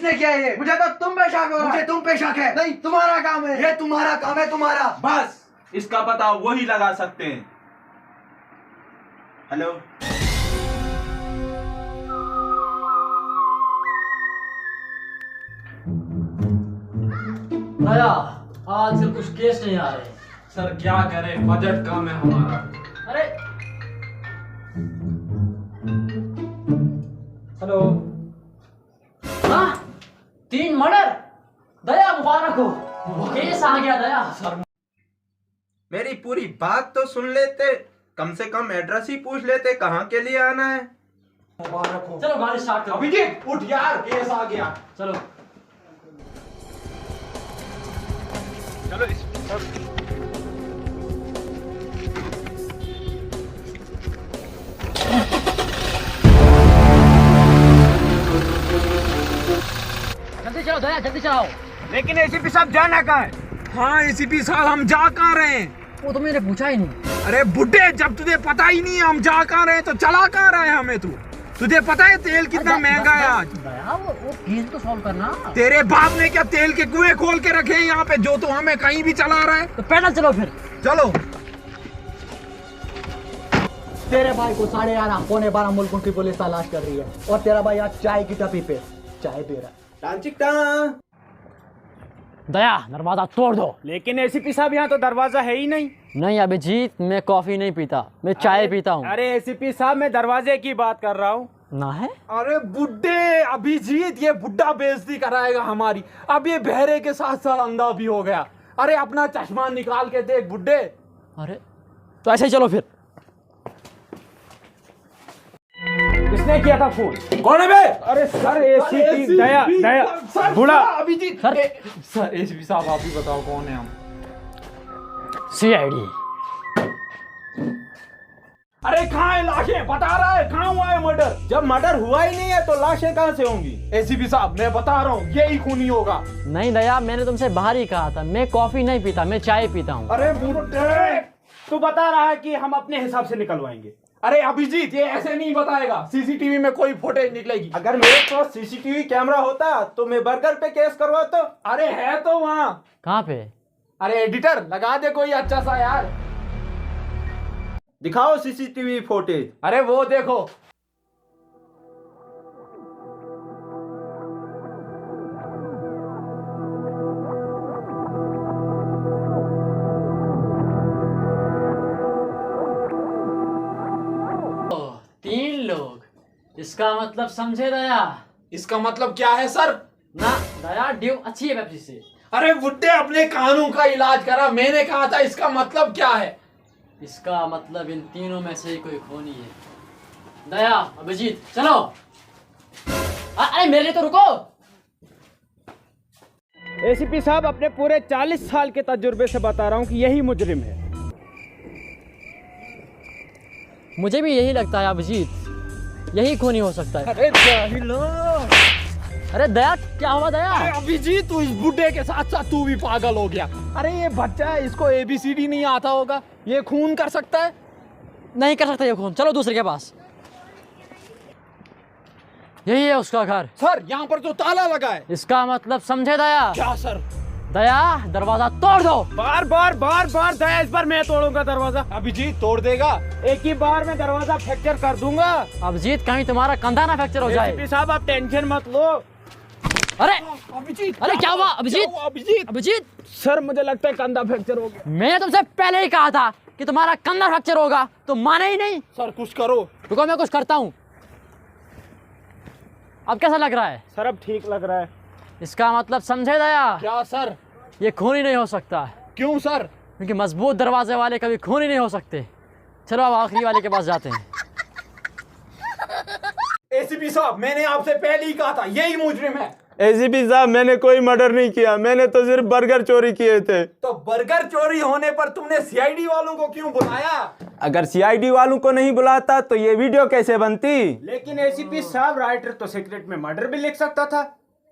किसने किया ये? मुझे तो तुम पे शक हो रहा है। मुझे तुम पे शक है। नहीं, तुम्हारा काम है। ये तुम्हारा काम है, तुम्हारा। बस इसका पता वही लगा सकते हैं। हेलो, दया, आजकल कुछ केस नहीं आ रहे। सर क्या करें, बजट कम है हमारा। अरे हेलो। हाँ, 3 मर्डर। दया मुबारक हो, केस आ गया दया। सर मेरी पूरी बात तो सुन लेते, कम से कम एड्रेस ही पूछ लेते कहाँ के लिए आना है। मुबारक हो। चलो गाड़ी स्टार्ट करो। अभिजीत उठ यार, केस आ गया। चलो चलो जल्दी चलो दया, जल्दी चलाओ। लेकिन एसीपी साहब जाना कहाँ है? हाँ एसीपी साहब, हम जा कहाँ रहे हैं? वो तो मैंने पूछा ही नहीं। अरे बुड्ढे, जब तुझे पता ही नहीं है हम जा कहाँ रहे हैं तो चला कहाँ रहे हैं हमें? तुझे पता है तेल कितना महंगा है आज? दया वो केस तो सॉल्व करना। तेरे बाप ने क्या तेल के कुएं खोल के रखे हैं यहाँ पे, जो तो हमें कहीं भी चला रहा है? तो पैदल चलो फिर। चलो। तेरे भाई को 11:30 पौने 12 मुल्कों की पुलिस तलाश कर रही है और तेरा भाई आज चाय की टपी पे चाय पी रहा है। दया दरवाजा तोड़ दो। लेकिन एसीपी साहब यहाँ तो दरवाजा है ही नहीं। नहीं अभिजीत, मैं कॉफी नहीं पीता, मैं चाय पीता हूँ। अरे एसीपी साहब, मैं दरवाजे की बात कर रहा हूँ। ना है? अरे बुड्ढे, अभिजीत ये बुड्ढा बेइज्जती कराएगा हमारी। अब ये बहरे के साथ साथ अंधा भी हो गया। अरे अपना चश्मा निकाल के देख बुड्ढे। अरे तो ऐसे ही चलो फिर। किसने किया था फोन? कौन है बे? अरे सर एसीपी दया दया बुढ़ा अभिजीत। सर एसीपी साहब आप ही बताओ कौन है हम? CID। अरे कहाँ है लाशें? बता रहा है कहाँ हुआ है मर्डर? जब मर्डर हुआ ही नहीं है तो लाशें कहाँ से होंगी? एसीपी साहब मैं बता रहा हूँ यही खूनी होगा। नहीं दया, मैंने तुमसे बाहर ही कहा था, मैं कॉफी नहीं पीता, मैं चाय पीता हूँ। अरे बुड्ढे। तू बता रहा है कि हम अपने हिसाब से निकलवाएंगे। अरे अभिजीत ये ऐसे नहीं बताएगा, सीसीटीवी में कोई फुटेज निकलेगी। अगर मेरे पास सीसीटीवी कैमरा होता तो मैं बर्गर पे केस करवाता। अरे है तो वहाँ। कहाँ पे? अरे एडिटर लगा दे कोई अच्छा सा यार। दिखाओ सीसीटीवी फुटेज। अरे वो देखो। तीन लोग, इसका मतलब समझे दया? इसका मतलब क्या है सर? ना दया, ड्यू अच्छी है पेप्सी से। अरे बुड्ढे अपने कानों का इलाज करा, मैंने कहा था इसका मतलब क्या है? इसका मतलब इन तीनों में से ही कोई खूनी है। दया, अभिजीत चलो। अरे मेरे लिए तो रुको। एसीपी साहब, अपने पूरे 40 साल के तजुर्बे से बता रहा हूँ कि यही मुजरिम है। मुझे भी यही लगता है अभिजीत, यही खूनी हो सकता है। अरे जाहिलो। अरे दया क्या हुआ दया? अरे अभिजीत तू इस बुड्ढे के साथ साथ तू भी पागल हो गया। अरे ये बच्चा है, इसको ABCD नहीं आता होगा, ये खून कर सकता है? नहीं कर सकता ये खून, चलो दूसरे के पास। यही है उसका घर। सर यहाँ पर तो ताला लगा है। इसका मतलब समझे दया? क्या सर? दया दरवाजा तोड़ दो। बार बार दया, इस बार मैं तोड़ूंगा दरवाजा। अभिजीत तोड़ देगा? एक ही बार में दरवाजा फ्रैक्चर कर दूंगा। अभिजीत कहीं तुम्हारा कंधा ना फ्रैक्चर हो जाए। एसीपी साहब आप टेंशन मत लो। अरे अभिजीत अरे क्या हुआ अभिजीत? अभिजीत अभिजीत सर मुझे लगता है कंधा फ्रैक्चर हो गया। मैंने तुमसे पहले ही कहा था कि तुम्हारा कंधा फ्रैक्चर होगा, तो माने ही नहीं। सर कुछ करो। रुको मैं कुछ करता हूँ। अब कैसा लग रहा है? सर अब ठीक लग रहा है। इसका मतलब समझे दया? क्या सर? ये खूनी नहीं हो सकता, क्यों सर? क्योंकि मजबूत दरवाजे वाले कभी खूनी नहीं हो सकते। चलो अब आखिरी वाले के पास जाते हैं। एसीपी साहब मैंने आपसे पहले ही कहा था यही मुजरिम है। एसीपी साहब मैंने कोई मर्डर नहीं किया, मैंने तो सिर्फ बर्गर चोरी किए थे। तो बर्गर चोरी होने पर तुमने CID वालों को क्यों बुलाया? अगर CID वालों को नहीं बुलाता तो ये वीडियो कैसे बनती? लेकिन एसीपी साहब राइटर तो सीक्रेट में मर्डर भी लिख सकता था,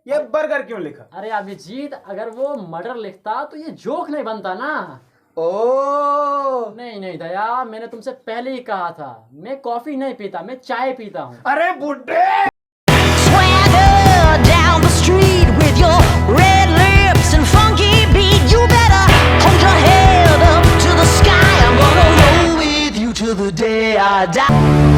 ये बर्गर क्यों लिखा? अरे अभिजीत अगर वो मर्डर लिखता तो ये जोक नहीं बनता ना। ओ नहीं दया, मैंने तुमसे पहले ही कहा था, मैं कॉफी नहीं पीता, मैं चाय पीता हूँ। अरे बुड्ढे। Swagger down the street. till the day I die.